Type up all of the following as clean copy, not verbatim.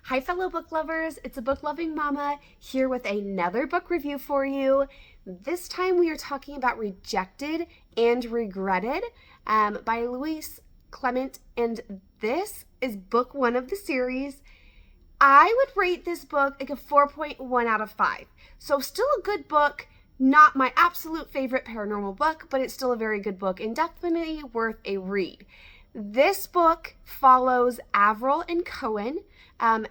Hi, fellow book lovers. It's a book loving mama here with another book review for you. This time we are talking about Rejected and Regretted by Louise Clement, and this is book one of the series. I would rate this book like a 4.1 out of 5. So still a good book, not my absolute favorite paranormal book, but it's still a very good book and definitely worth a read. This book follows Avril and Cohen.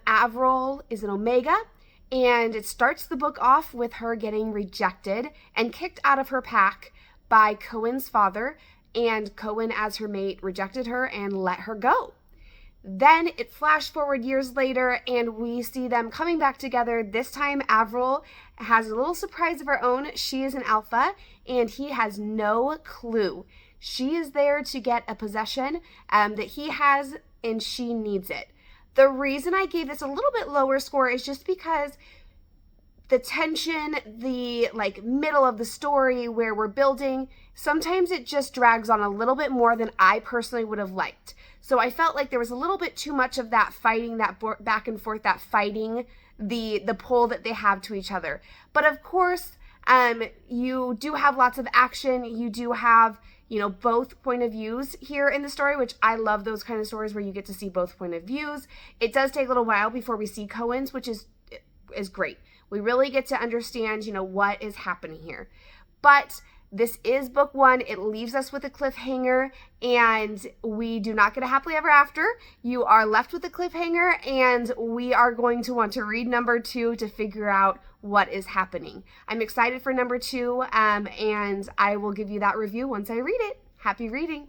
Avril is an Omega, and it starts the book off with her getting rejected and kicked out of her pack by Cohen's father, and Cohen, as her mate, rejected her and let her go. Then it flashed forward years later, and we see them coming back together. This time, Avril has a little surprise of her own. She is an alpha, and he has no clue. She is there to get a possession that he has, and she needs it. The reason I gave this a little bit lower score is just because the tension, the middle of the story where we're building, sometimes it just drags on a little bit more than I personally would have liked. So I felt like there was a little bit too much of that fighting, that back and forth, that fighting, the pull that they have to each other. But of course, you do have lots of action. You do have, both point of views here in the story, which I love those kind of stories where you get to see both point of views. It does take a little while before we see Cohen's, which is great. We really get to understand, what is happening here. But this is book one. It leaves us with a cliffhanger, and we do not get a happily ever after. You are left with a cliffhanger, and we are going to want to read number two to figure out what is happening. I'm excited for number two, and I will give you that review once I read it. Happy reading.